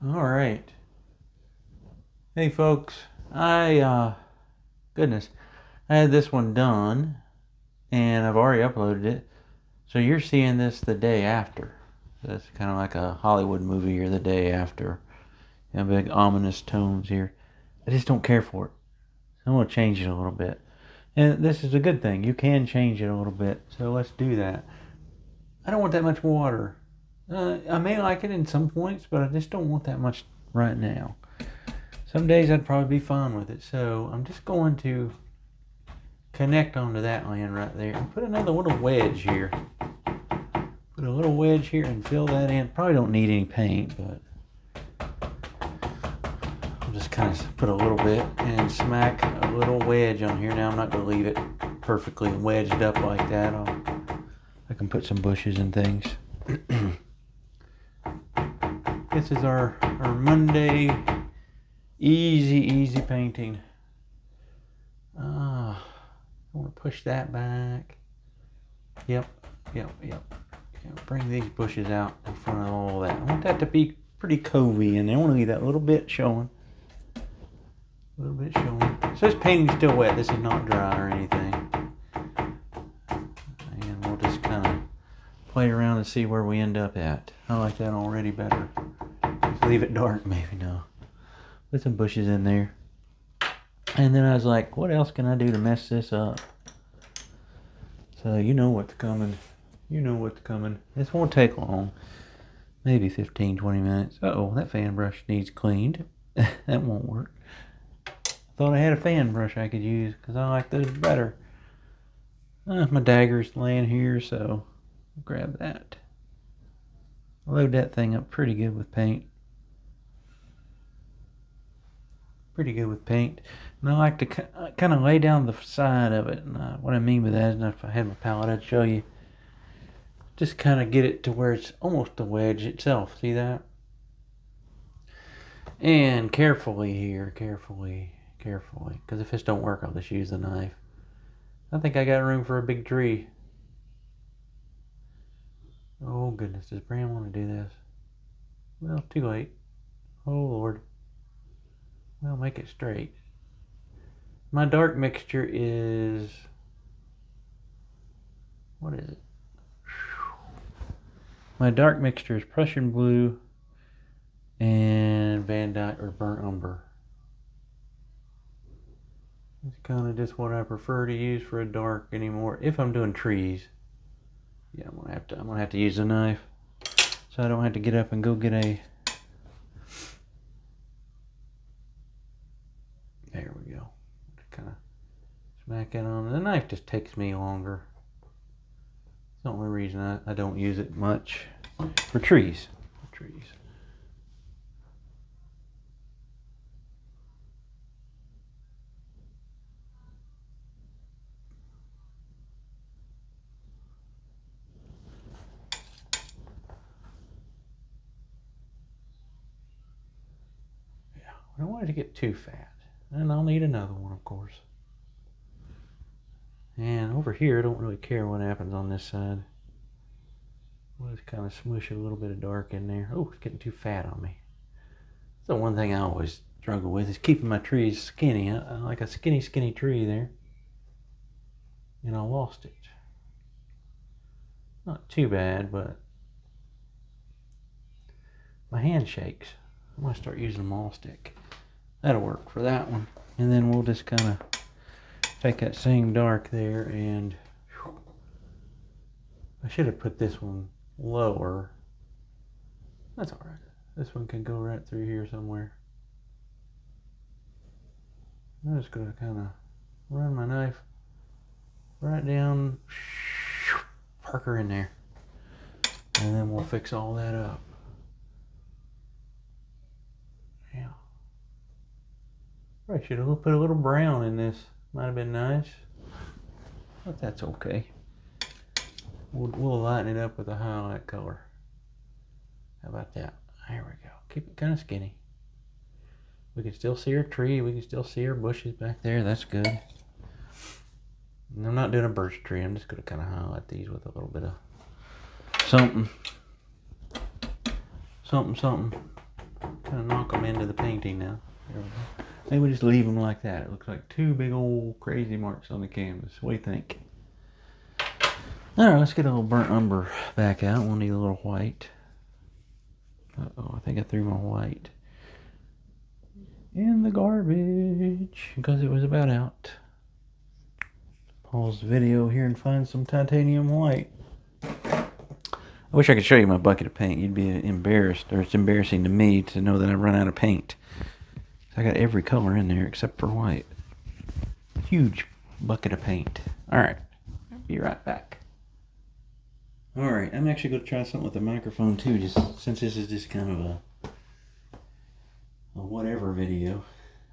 All right. Hey folks, goodness, I had this one done and I've already uploaded it. So you're seeing this the day after. So it's kind of like a Hollywood movie or the day after. You know, big ominous tones here. I just don't care for it. So I'm going to change it a little bit. And this is a good thing. You can change it a little bit. So let's do that. I don't want that much water. I may like it in some points, but I just don't want that much right now. Some days I'd probably be fine with it. So I'm just going to connect onto that land right there and put another little wedge here. Put a little wedge here and fill that in. Probably don't need any paint, but I'll just kind of put a little bit and smack a little wedge on here. Now I'm not going to leave it perfectly wedged up like that. I can put some bushes and things. This is our Monday easy painting. I want to push that back. Yep. Bring these bushes out in front of all that. I want that to be pretty covey in there. I want to leave that little bit showing. So this painting's still wet. This is not dry or anything. And we'll just kind of play around and see where we end up at. I like that already better. Just leave it dark, maybe. No. Put some bushes in there. And then I was like, what else can I do to mess this up? So you know what's coming. This won't take long. Maybe 15, 20 minutes. Uh-oh, that fan brush needs cleaned. That won't work. I thought I had a fan brush I could use because I like those better. My dagger's laying here, so I'll grab that. Load that thing up pretty good with paint. And I like to kind of lay down the side of it. And what I mean by that is, if I had my palette, I'd show you. Just kind of get it to where it's almost a wedge itself. See that? And carefully here, carefully. Because if this don't work, I'll just use the knife. I think I got room for a big tree. Oh goodness, does Bram want to do this? Well, too late. Oh Lord. Well, make it straight. My dark mixture is... what is it? My dark mixture is Prussian blue and Van Dyke or burnt umber. It's kind of just what I prefer to use for a dark anymore. If I'm doing trees, yeah, I'm gonna have to use a knife, so I don't have to get up and go get a. There we go. Kind of smack it on. The knife just takes me longer. It's the only reason I don't use it much for trees. I don't want it to get too fat. And I'll need another one, of course. And over here, I don't really care what happens on this side. We'll just kind of smoosh a little bit of dark in there. Oh, it's getting too fat on me. So one thing I always struggle with is keeping my trees skinny. I like a skinny tree there. And I lost it. Not too bad, but my hand shakes. I'm going to start using a maul stick. That'll work for that one. And then we'll just kind of take that same dark there and... I should have put this one lower. That's alright. This one can go right through here somewhere. I'm just going to kind of run my knife right down, park her in there. And then we'll fix all that up. Yeah. Probably should have put a little brown in this. Might have been nice. But that's okay. We'll lighten it up with a highlight color. How about that? There we go. Keep it kind of skinny. We can still see our tree. We can still see our bushes back there. That's good. And I'm not doing a birch tree. I'm just going to kind of highlight these with a little bit of something. gonna knock them into the painting now. There we go. Maybe we just leave them like that. It looks like two big old crazy marks on the canvas. What do you think? Alright, let's get a little burnt umber back out. We'll need a little white. Uh-oh, I think I threw my white in the garbage because it was about out. Pause the video here and find some titanium white. I wish I could show you my bucket of paint. You'd be embarrassed, or it's embarrassing to me to know that I've run out of paint. I got every color in there except for white. Huge bucket of paint. Alright, be right back. Alright, I'm actually going to try something with the microphone too, just since this is just kind of a whatever video.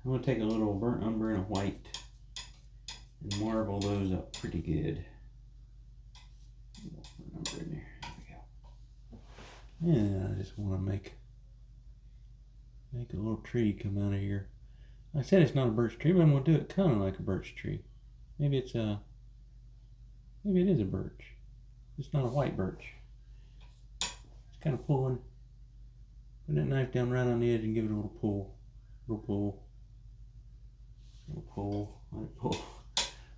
I'm going to take a little burnt umber and a white and marble those up pretty good. Burnt umber in there. There we go. Yeah, I just want to make a little tree come out of here. I said it's not a birch tree, but I'm going to do it kind of like a birch tree. Maybe it is a birch. It's not a white birch. It's kind of pulling. Put that knife down right on the edge and give it a little pull. Little pull. Little pull. Let it pull.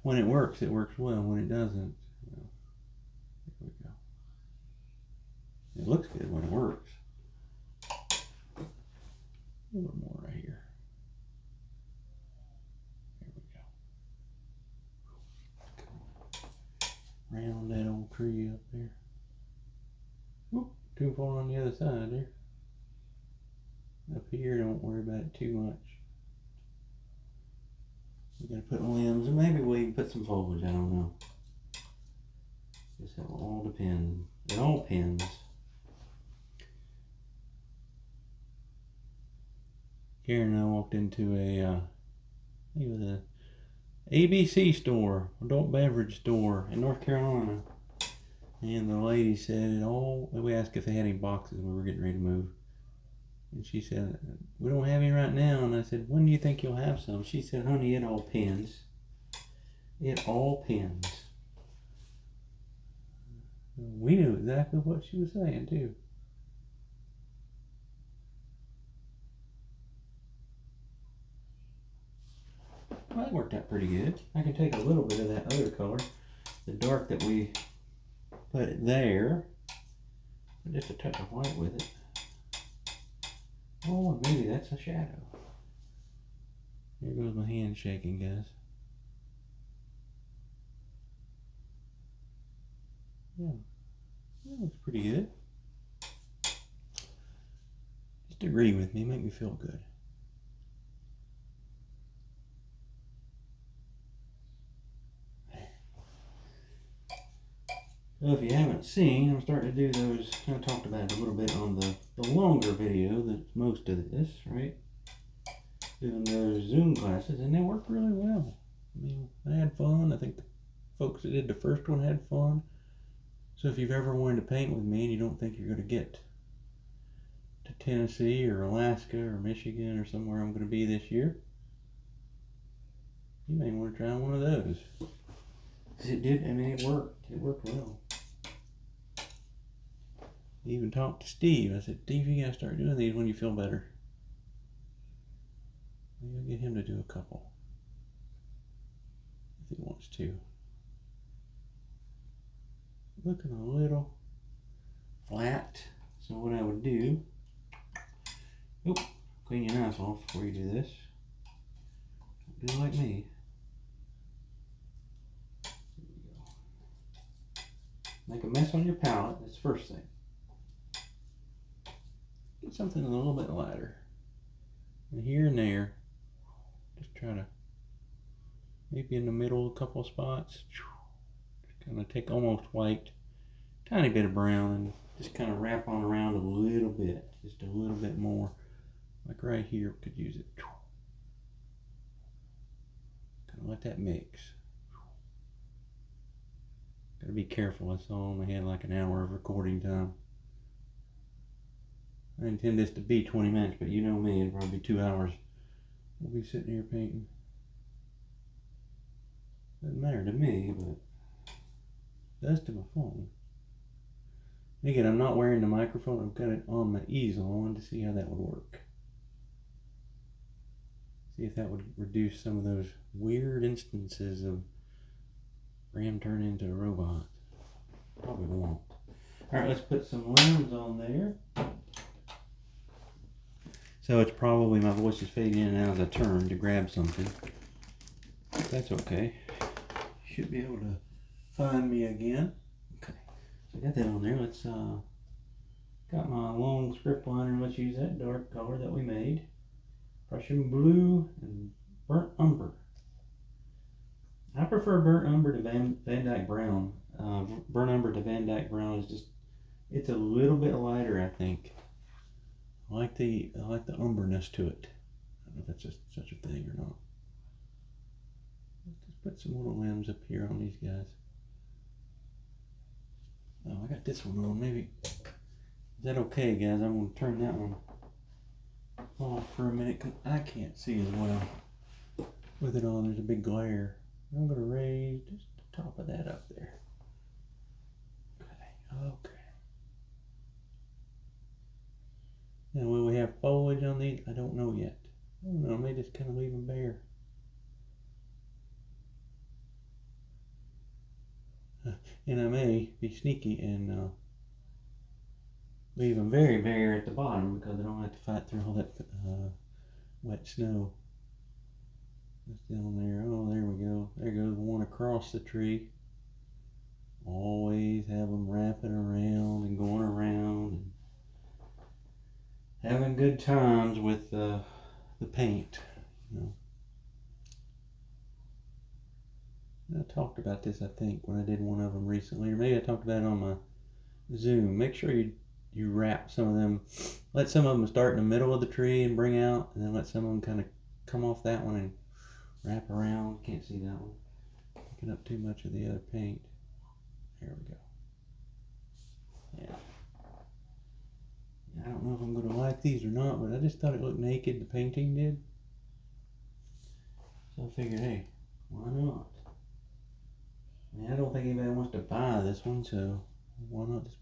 When it works well. When it doesn't, there we go. It looks good when it works. A little more right here. There we go. Round that old tree up there. Whoop, too far on the other side there. Up here, don't worry about it too much. We're gonna put limbs, and maybe we can put some foliage, I don't know. Guess that will all depend. It all depends. Karen and I walked into I think it was a ABC store, adult beverage store in North Carolina. And the lady said we asked if they had any boxes when we were getting ready to move. And she said, we don't have any right now. And I said, when do you think you'll have some? She said, honey, it all depends. It all depends. We knew exactly what she was saying too. Well, that worked out pretty good. I can take a little bit of that other color, the dark that we put it there, and just a touch of white with it. Oh, maybe that's a shadow. Here goes my hand shaking, guys. Yeah, that looks pretty good. Just agree with me, make me feel good. So if you haven't seen, I'm starting to do those, I talked about it a little bit on the longer video that's most of this, right? Doing those Zoom classes, and they work really well. I mean, I had fun. I think the folks that did the first one had fun. So if you've ever wanted to paint with me and you don't think you're going to get to Tennessee or Alaska or Michigan or somewhere I'm going to be this year, you may want to try one of those. It did, I mean, it worked. It worked well. I even talked to Steve. I said, Steve, you gotta start doing these when you feel better. Maybe I'll get him to do a couple if he wants to. Looking a little flat. So what I would do, clean your knife off before you do this. Don't do like me. There we go. Make a mess on your palette. That's the first thing. Get something a little bit lighter. And here and there, just try to, maybe in the middle, a couple of spots. Just kind of take almost white, tiny bit of brown, and just kind of wrap on around a little bit. Just a little bit more. Like right here, we could use it. Kind of let that mix. Gotta be careful, I only had like an hour of recording time. I intend this to be 20 minutes, but you know me, it'll probably be 2 hours. We'll be sitting here painting. Doesn't matter to me, but it does to my phone. And again, I'm not wearing the microphone, I've got it on my easel. I wanted to see how that would work. See if that would reduce some of those weird instances of Ram turning into a robot. Probably won't. Alright, let's put some limbs on there. So it's probably my voice is fading in and out as I turn to grab something. But that's okay. Should be able to find me again. Okay, so I got that on there. Let's got my long script liner. Let's use that dark color that we made. Prussian blue and burnt umber. I prefer burnt umber to Van Dyke brown. Burnt umber to Van Dyke brown is just, it's a little bit lighter, I think. I like the umberness to it. I don't know if that's just such a thing or not. Let's just put some little limbs up here on these guys. Oh, I got this one on. Maybe is that okay, guys? I'm gonna turn that one off for a minute because I can't see as well with it on. There's a big glare. I'm gonna raise just the top of that up there. Okay. Now, will we have foliage on these? I don't know yet. I don't know. I may just kind of leave them bare. And I may be sneaky and leave them very bare at the bottom because I don't have to fight through all that wet snow. Just down there. Oh, there we go. There goes one across the tree. Always have them wrapping around and going around and having good times with the paint, you know. I talked about this, I think, when I did one of them recently, or maybe I talked about it on my Zoom. Make sure you wrap some of them. Let some of them start in the middle of the tree and bring out, and then let some of them kind of come off that one and wrap around. Can't see that one. Picking up too much of the other paint. There we go. Yeah. I don't know if I'm going to like these or not, but I just thought it looked naked, the painting did. So I figured, hey, why not? I don't think anybody wants to buy this one, so why not just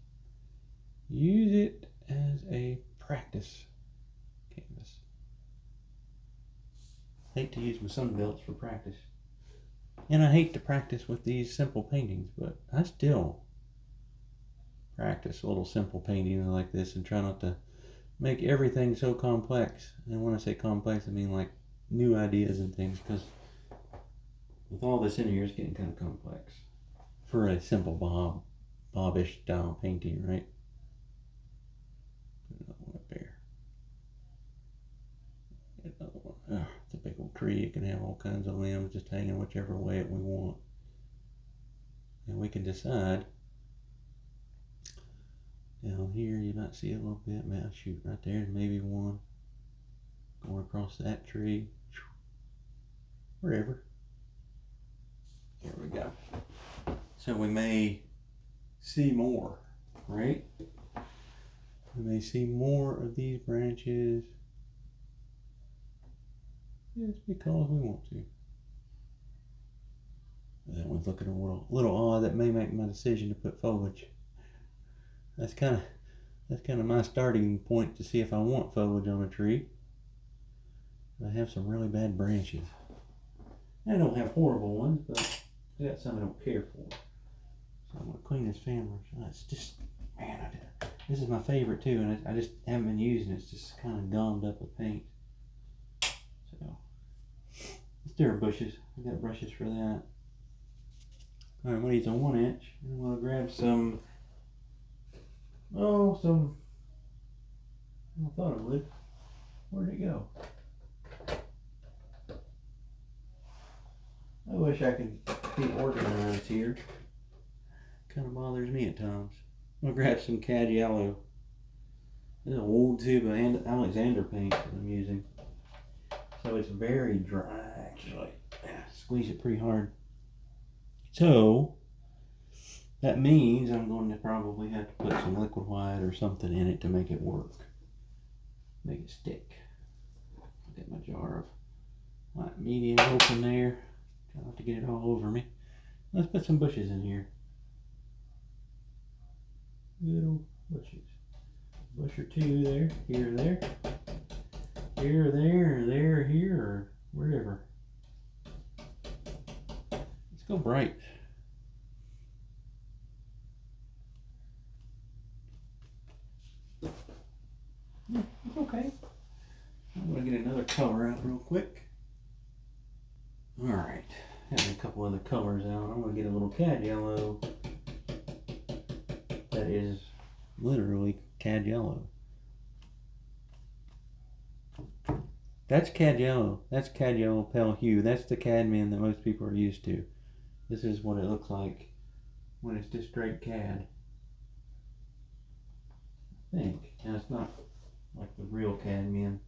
use it as a practice canvas. I hate to use my sunbelts for practice. And I hate to practice with these simple paintings, but I still practice a little simple painting like this and try not to make everything so complex. And when I say complex, I mean like new ideas and things, because with all this in here, it's getting kind of complex for a simple bobbish style painting, right? Put another one up there. Another one. Oh, it's a big old tree. It can have all kinds of limbs just hanging whichever way we want. And we can decide. Down here, you might see a little bit. Man, shoot, right there, maybe one going across that tree. Wherever. There we go. So we may see more, right? We may see more of these branches just because we want to. That one's looking a little odd. That may make my decision to put foliage. That's kind of my starting point to see if I want foliage on a tree. I have some really bad branches. I don't have horrible ones, but I got some I don't care for. So I'm gonna clean this fan brush. It's just, man, this is my favorite too, and I just haven't been using it. It's just kind of gummed up with paint. So let's do our bushes. I got brushes for that. All right, I'm gonna use a 1 inch. I'm gonna grab some. I thought it would. Where'd it go? I wish I could be organized here. Kind of bothers me at times. I'm gonna grab some Cad Yellow. This is an old tube of Alexander paint that I'm using. So it's very dry, actually. Squeeze it pretty hard. So that means I'm going to probably have to put some liquid white or something in it to make it work. Make it stick. I'll get my jar of white medium open there. Try not to get it all over me. Let's put some bushes in here. Little bushes. Bush or two there, here, there, here, there, there, here. wherever. Let's go bright. Yeah, it's okay. I'm gonna get another color out real quick. All right, got a couple other colors out. I'm gonna get a little cad yellow. That is literally cad yellow. That's cad yellow. That's cad yellow pale hue. That's the cadmium that most people are used to. This is what it looks like when it's just straight cad. I think. Now it's not like the real cadmium.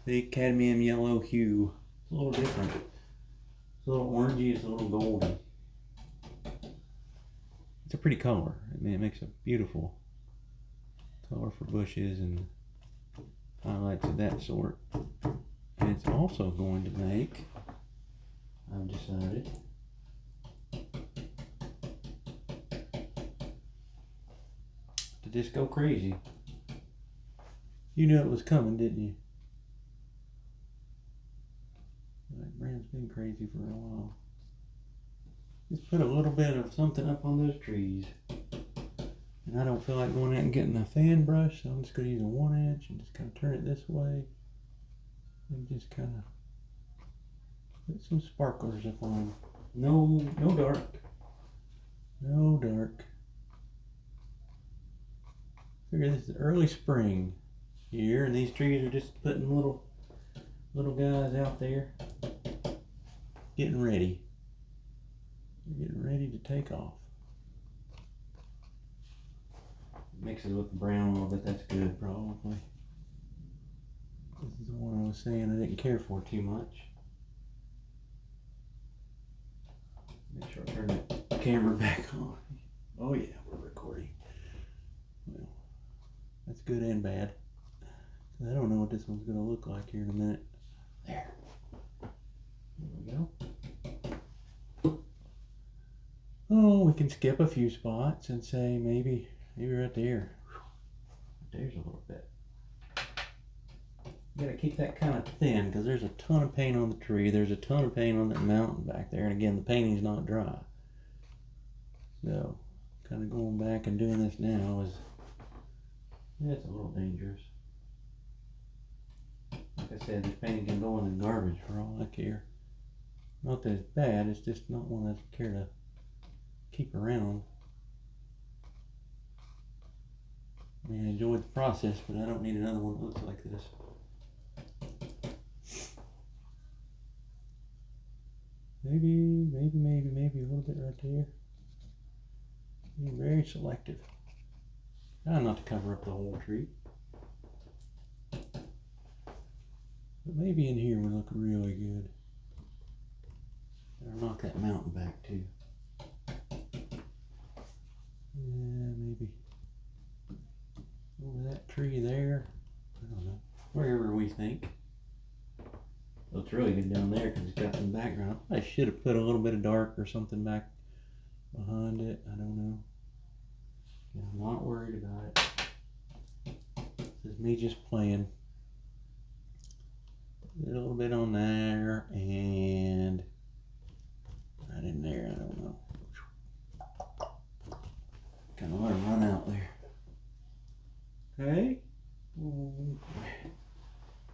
The cadmium yellow hue. It's a little different. It's a little orangey, it's a little golden. It's a pretty color. I mean, it makes a beautiful color for bushes and highlights of that sort. And it's also going to make, I've decided, to just go crazy. You knew it was coming, didn't you? That brand's been crazy for a while. Just put a little bit of something up on those trees. And I don't feel like going out and getting a fan brush, so I'm just going to use a 1-inch and just kind of turn it this way. And just kind of put some sparklers up on. No dark. No dark. Figure this is early spring here, and these trees are just putting little guys out there. Getting ready. They're getting ready to take off. Makes it look brown a little bit, that's good probably. This is the one I was saying I didn't care for too much. Make sure I turn the camera back on. Oh yeah, we're recording. Well, that's good and bad. I don't know what this one's going to look like here in a minute. There. There we go. Oh, we can skip a few spots and say maybe right there. There's a little bit. You gotta keep that kind of thin because there's a ton of paint on the tree. There's a ton of paint on that mountain back there. And again, the painting's not dry. So, kind of going back and doing this now is, it's a little dangerous. Like I said, this painting can go in the garbage for all I care. Not that it's bad, it's just not one I care to keep around. I mean, I enjoyed the process, but I don't need another one that looks like this. Maybe a little bit right there. Being very selective. Try not to cover up the whole tree. But maybe in here would look really good. I'll knock that mountain back too. Yeah, maybe over that tree there. I don't know. Wherever we think. Looks really good down there because it's got some background. I should have put a little bit of dark or something back behind it. I don't know. Yeah, I'm not worried about it. This is me just playing. A little bit on there and right in there. I don't know. Kind of let it run out there. Okay.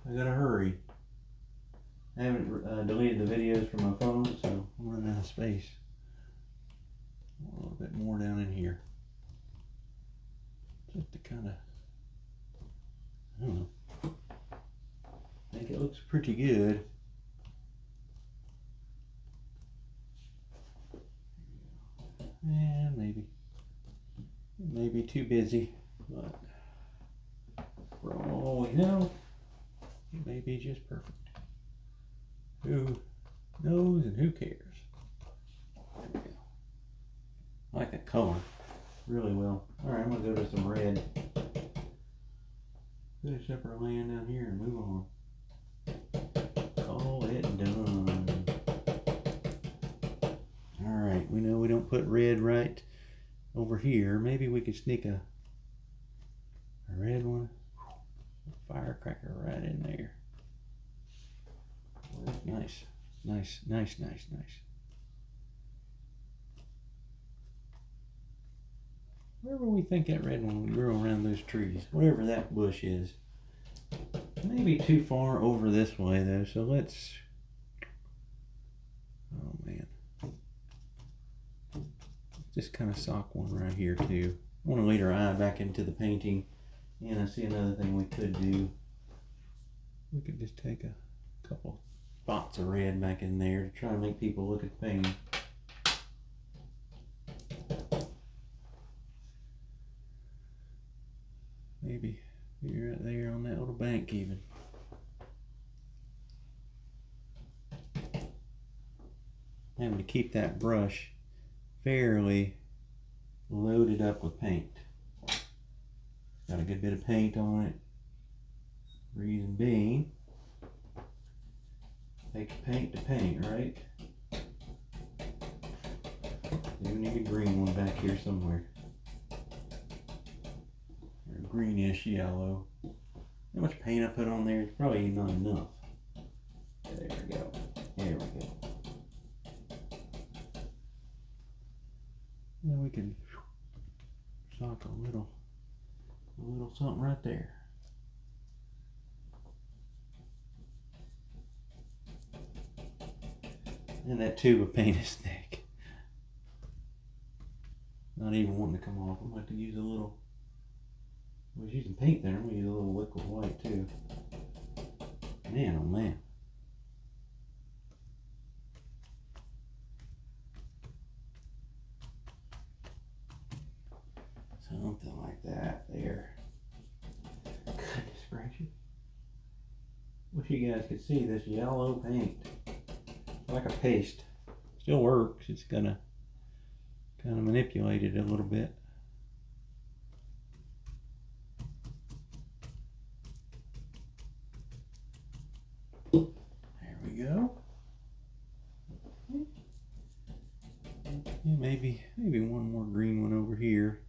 I gotta hurry. I haven't deleted the videos from my phone, so I'm running out of space. A little bit more down in here. Just to kind of, I don't know. I think it looks pretty good. And maybe it may be too busy, but for all we know, it may be just perfect. Who knows and who cares? There we go. I like that color really well. Alright, I'm going to go to some red. Finish up our land down here and move on. Call it done. Alright, we know we don't put red right over here. Maybe we could sneak a red one. A firecracker right in there. nice. Nice, nice, nice, nice. Wherever we think that red one would grow around those trees, whatever that bush is. Maybe too far over this way though, so let's, oh man. Just kind of sock one right here too. I want to lead our eye back into the painting, and I see another thing we could do. We could just take a couple spots of red back in there to try to make people look at the painting. Maybe right there on that little bank even. Having to keep that brush fairly loaded up with paint. Got a good bit of paint on it. Reason being, takes paint to paint, right? We need a green one back here somewhere. Or a greenish yellow. How much paint I put on there? It's probably not enough. There we go. There we go. Now we can sock a little something right there. And that tube of paint is thick. Not even wanting to come off. I'm going to have to use a little, I was using paint there. I'm going to use a little liquid white too. Man, oh man. Something like that there. Goodness gracious. Wish you guys could see this yellow paint. It's like a paste. Still works. It's gonna kind of manipulate it a little bit. There we go. Yeah, maybe one more green one over here.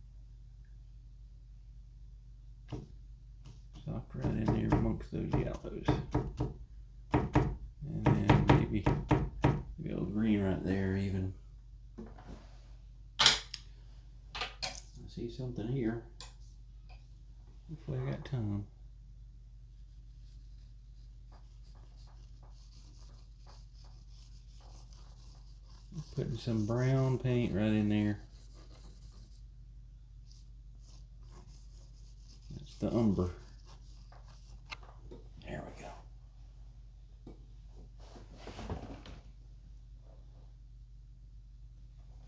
Sock right in there amongst those yellows. And then maybe a little green right there even. I see something here. Hopefully I got time. Putting some brown paint right in there. That's the umber. There we go.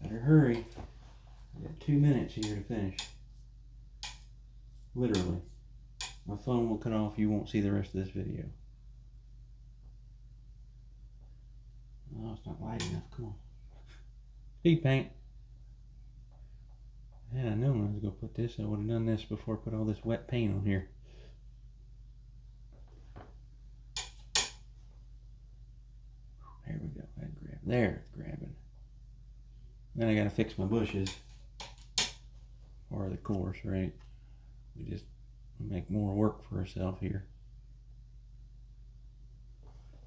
Better hurry. I got 2 minutes here to finish. Literally. My phone will cut off. You won't see the rest of this video. Oh, it's not light enough. Come on. Speed paint. Had I known I was going to put this, I would have done this before I put all this wet paint on here. There we go. That grab. There, it's grabbing. Then I got to fix my bushes. Part of the course, right? We just make more work for ourselves here.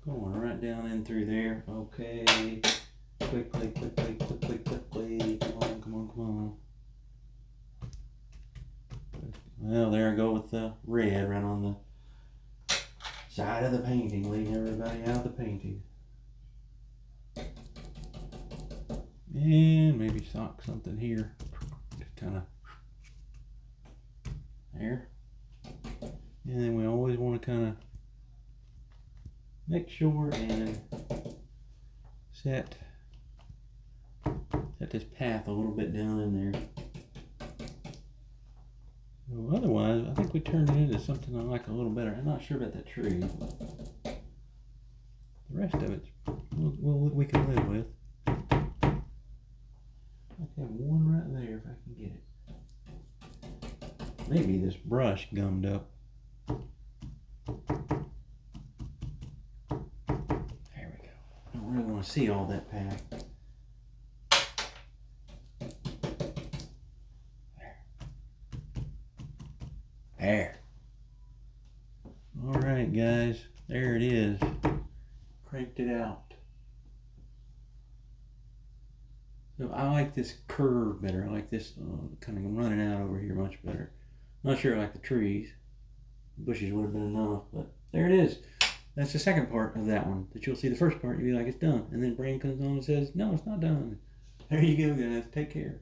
Going right down in through there. Okay. Quickly, quickly, quickly, quickly. Come on, come on, come on. Well, there I go with the red right on the side of the painting, leading everybody out of the painting. And maybe sock something here. Just kind of there. And then we always want to kind of make sure and set this path a little bit down in there. Well, otherwise, I think we turned it into something I like a little better. I'm not sure about that tree. The rest of it, we can live with. I have one right there if I can get it. Maybe this brush gummed up. There we go. I don't really want to see all that path. There. Alright guys, there it is. cranked it out. So I like this curve better. I like this kind of running out over here much better. I'm not sure I like the trees. The bushes would have been enough, but there it is. That's the second part of that one. That you'll see the first part, you'll be like, it's done. And then Brain comes on and says, no, it's not done. There you go, guys. Take care.